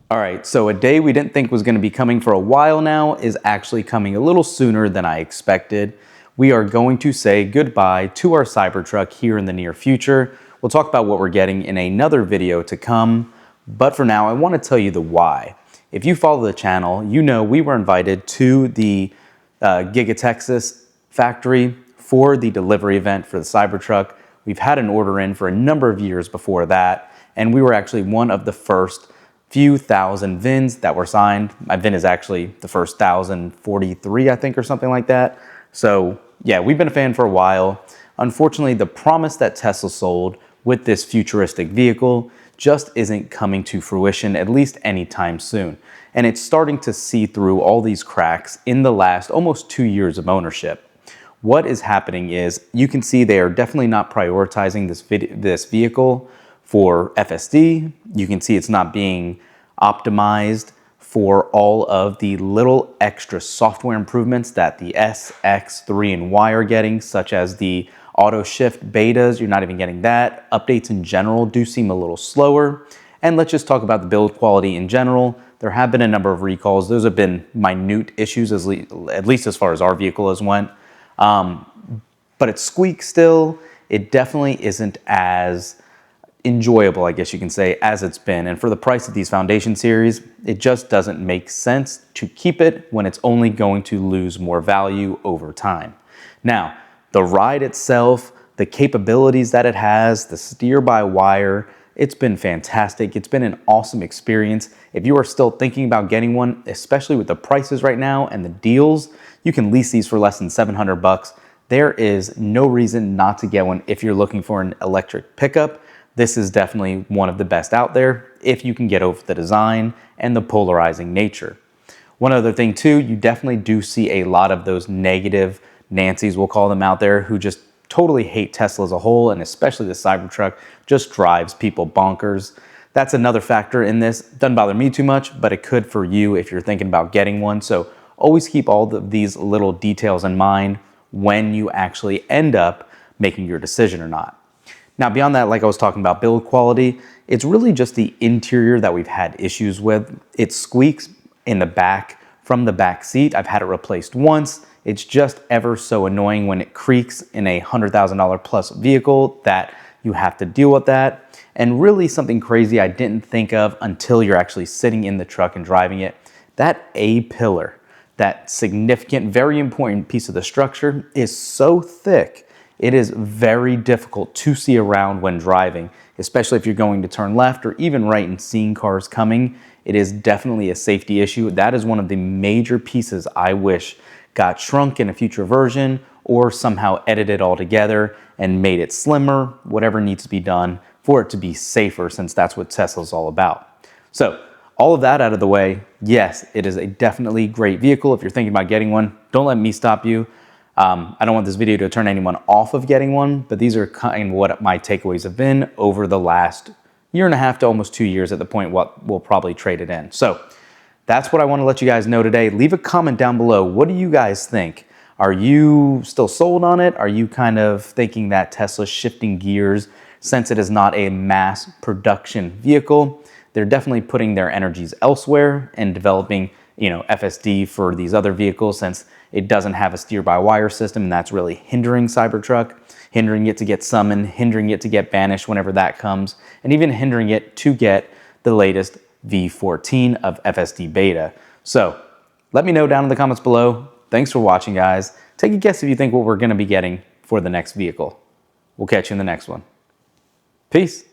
All right, so a day we didn't think was going to be coming for a while now is actually coming a little sooner than I expected. We are going to say goodbye to our Cybertruck here in the near future. We'll talk about what we're getting in another video to come, but for now I want to tell you the why. If you follow the channel, you know we were invited to the Giga Texas factory for the delivery event for the Cybertruck. We've had an order in for a number of years before that, and we were actually one of the first few thousand VINs that were signed. My VIN is actually the first 1,043, I think, or something like that. So yeah, we've been a fan for a while. Unfortunately, the promise that Tesla sold with this futuristic vehicle just isn't coming to fruition, at least anytime soon. And it's starting to see through all these cracks in the last almost 2 years of ownership. What is happening is you can see they are definitely not prioritizing this vehicle for FSD. You can see it's not being optimized for all of the little extra software improvements that the S, X, 3, and Y are getting, such as the auto shift betas. You're not even getting that. Updates in general do seem a little slower. And let's just talk about the build quality in general. There have been a number of recalls. Those have been minute issues, at least as far as our vehicle has went. But it squeaks still. It definitely isn't as enjoyable, I guess you can say, as it's been. And for the price of these Foundation series, it just doesn't make sense to keep it when it's only going to lose more value over time. Now, the ride itself, the capabilities that it has, the steer-by-wire, it's been fantastic. It's been an awesome experience. If you are still thinking about getting one, especially with the prices right now and the deals, you can lease these for less than $700. There is no reason not to get one if you're looking for an electric pickup. This is definitely one of the best out there if you can get over the design and the polarizing nature. One other thing too, you definitely do see a lot of those negative Nancy's, we'll call them, out there who just totally hate Tesla as a whole, and especially the Cybertruck just drives people bonkers. That's another factor in this. Doesn't bother me too much, but it could for you if you're thinking about getting one. So always keep all of these little details in mind when you actually end up making your decision or not. Now, beyond that, like I was talking about build quality, it's really just the interior that we've had issues with. It squeaks in the back from the back seat. I've had it replaced once. It's just ever so annoying when it creaks in a $100,000 plus vehicle that you have to deal with that. And really something crazy I didn't think of until you're actually sitting in the truck and driving it. That A-pillar, that significant, very important piece of the structure, is so thick. It is very difficult to see around when driving, especially if you're going to turn left or even right and seeing cars coming. It is definitely a safety issue. That is one of the major pieces I wish got shrunk in a future version or somehow edited altogether and made it slimmer, whatever needs to be done for it to be safer, since that's what Tesla's all about. So all of that out of the way, yes, it is a definitely great vehicle. If you're thinking about getting one, don't let me stop you. I don't want this video to turn anyone off of getting one, but these are kind of what my takeaways have been over the last year and a half to almost 2 years at the point what we'll probably trade it in. So that's what I want to let you guys know today. Leave a comment down below. What do you guys think? Are you still sold on it? Are you kind of thinking that Tesla's shifting gears since it is not a mass production vehicle? They're definitely putting their energies elsewhere and developing, FSD for these other vehicles, since it doesn't have a steer-by-wire system, and that's really hindering Cybertruck, hindering it to get summoned, hindering it to get banished whenever that comes, and even hindering it to get the latest V14 of FSD beta. So let me know down in the comments below. Thanks for watching, guys. Take a guess if you think what we're going to be getting for the next vehicle. We'll catch you in the next one. Peace.